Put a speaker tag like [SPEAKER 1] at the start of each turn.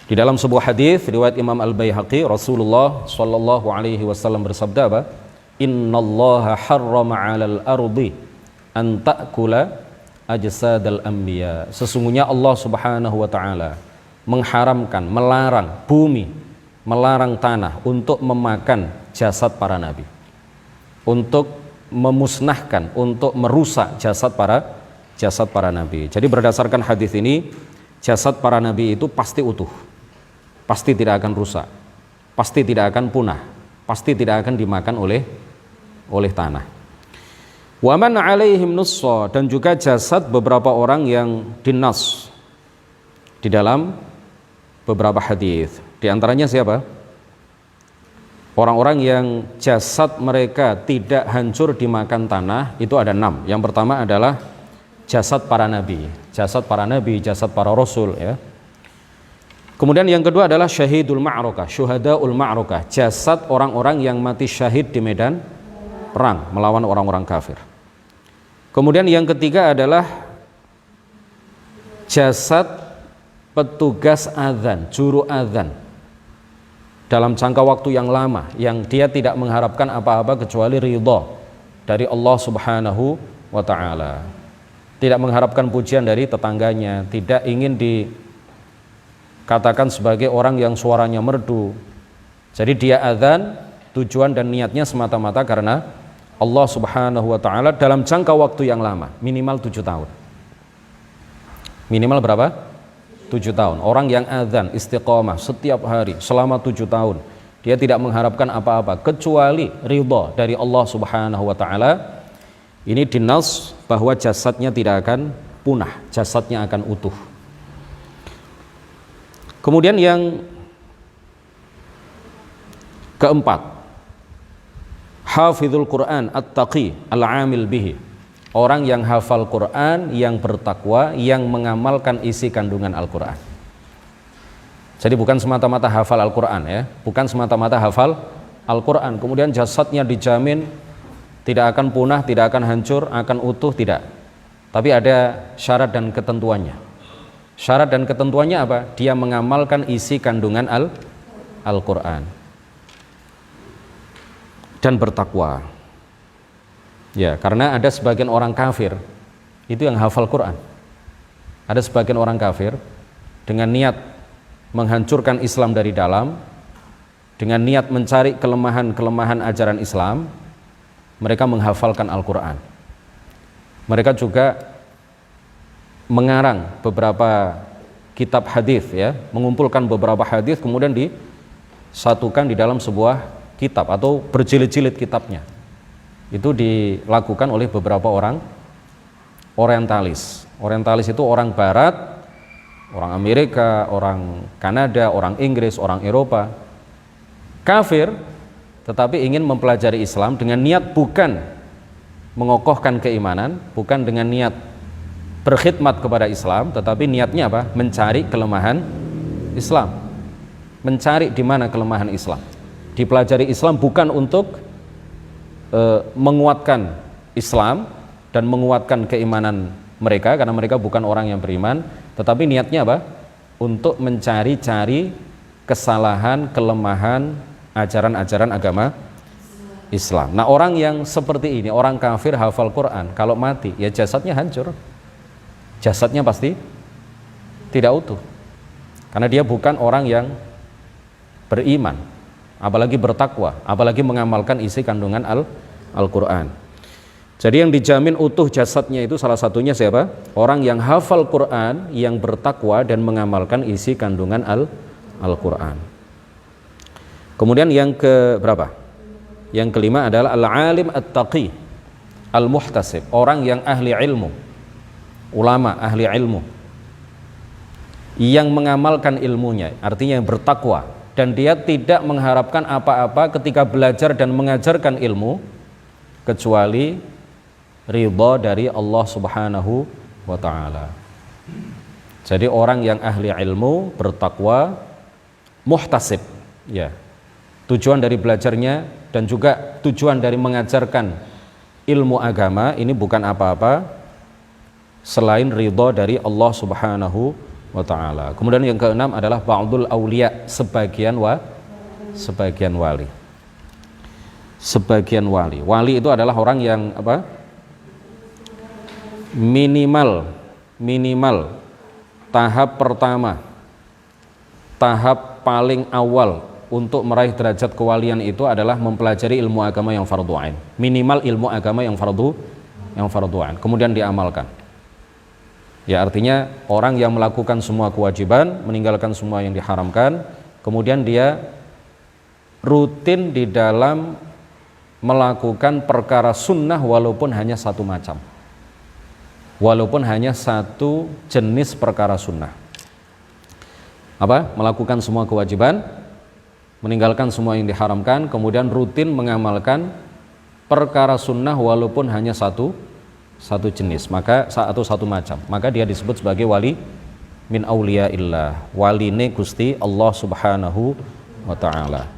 [SPEAKER 1] Di dalam sebuah hadis riwayat Imam Al-Baihaqi, Rasulullah sallallahu alaihi wasallam bersabda apa? Innallaha harrama 'alal ardi an ta'kula ajsadal anbiya. Sesungguhnya Allah Subhanahu wa taala mengharamkan, melarang bumi, melarang tanah untuk memakan jasad para nabi. Untuk memusnahkan, untuk merusak jasad para nabi. Jadi berdasarkan hadis ini, jasad para nabi itu pasti utuh. Pasti tidak akan rusak, pasti tidak akan punah, pasti tidak akan dimakan oleh tanah. Waman alaihim nussa, dan juga jasad beberapa orang yang dinas di dalam beberapa hadis. Di antaranya siapa? Orang-orang yang jasad mereka tidak hancur dimakan tanah, itu ada 6. Yang pertama adalah jasad para nabi, jasad para rasul, ya. Kemudian yang kedua adalah syahidul ma'rakah, syuhadaul ma'rakah, jasad orang-orang yang mati syahid di medan perang melawan orang-orang kafir. Kemudian yang ketiga adalah jasad petugas azan, juru azan dalam jangka waktu yang lama, yang dia tidak mengharapkan apa-apa kecuali ridha dari Allah Subhanahu wa ta'ala, tidak mengharapkan pujian dari tetangganya, tidak ingin dikatakan sebagai orang yang suaranya merdu. Jadi dia azan, tujuan dan niatnya semata-mata karena Allah Subhanahu wa ta'ala dalam jangka waktu yang lama, minimal 7 tahun. Minimal berapa? 7 tahun. Orang yang azan istiqomah setiap hari selama 7 tahun, dia tidak mengharapkan apa-apa kecuali ridha dari Allah Subhanahu wa ta'ala. Ini dinas bahwa jasadnya tidak akan punah, jasadnya akan utuh. Kemudian yang keempat, hafizul Quran at-taqi al-amil bihi, orang yang hafal Quran, yang bertakwa, yang mengamalkan isi kandungan Al-Quran. Jadi bukan semata-mata hafal Al-Quran, ya, bukan semata-mata hafal Al-Quran kemudian jasadnya dijamin tidak akan punah, tidak akan hancur, akan utuh, tidak. Tapi ada syarat dan ketentuannya. Syarat dan ketentuannya apa? Dia mengamalkan isi kandungan Al-Quran dan bertakwa. Ya, karena ada sebagian orang kafir itu yang hafal Quran. Ada sebagian orang kafir dengan niat menghancurkan Islam dari dalam, dengan niat mencari kelemahan-kelemahan ajaran Islam, mereka menghafalkan Al-Quran. Mereka juga mengarang beberapa kitab hadis, ya, mengumpulkan beberapa hadis kemudian disatukan di dalam sebuah kitab atau berjilid-jilid kitabnya. Itu dilakukan oleh beberapa orang orientalis. Orientalis itu orang barat, orang Amerika, orang Kanada, orang Inggris, orang Eropa, kafir tetapi ingin mempelajari Islam dengan niat bukan mengokohkan keimanan, bukan dengan niat berkhidmat kepada Islam, tetapi niatnya apa? Mencari kelemahan Islam, mencari di mana kelemahan Islam. Dipelajari Islam bukan untuk menguatkan Islam dan menguatkan keimanan mereka, karena mereka bukan orang yang beriman, tetapi niatnya apa? Untuk mencari-cari kesalahan, kelemahan ajaran-ajaran agama Islam. Nah, orang yang seperti ini, orang kafir hafal Quran, kalau mati ya jasadnya hancur, jasadnya pasti tidak utuh, karena dia bukan orang yang beriman, apalagi bertakwa, apalagi mengamalkan isi kandungan Al-Quran. Jadi yang dijamin utuh jasadnya itu salah satunya siapa? Orang yang hafal Quran, yang bertakwa dan mengamalkan isi kandungan Al-Quran. Kemudian yang ke berapa? Yang kelima adalah al-alim at-taqi al-muhtasib, orang yang ahli ilmu, ulama ahli ilmu, yang mengamalkan ilmunya, artinya yang bertakwa, dan dia tidak mengharapkan apa-apa ketika belajar dan mengajarkan ilmu kecuali ridha dari Allah Subhanahu wa ta'ala. Jadi orang yang ahli ilmu, bertakwa, muhtasib, ya, tujuan dari belajarnya dan juga tujuan dari mengajarkan ilmu agama ini bukan apa-apa selain ridha dari Allah Subhanahu wa ta'ala. Kemudian yang keenam adalah ba'dul auliya, sebagian wali. Sebagian wali. Wali itu adalah orang yang apa? Minimal tahap pertama, tahap paling awal untuk meraih derajat kewalian itu adalah mempelajari ilmu agama yang fardhu ain. Minimal ilmu agama yang fardhu ain, kemudian diamalkan. Ya, artinya orang yang melakukan semua kewajiban, meninggalkan semua yang diharamkan, kemudian dia rutin di dalam melakukan perkara sunnah walaupun hanya satu macam, walaupun hanya satu jenis perkara sunnah. Apa? Melakukan semua kewajiban, meninggalkan semua yang diharamkan, kemudian rutin mengamalkan perkara sunnah walaupun hanya satu jenis, maka satu macam, maka dia disebut sebagai wali min auliyaillah, waline Gusti Allah Subhanahu wa ta'ala.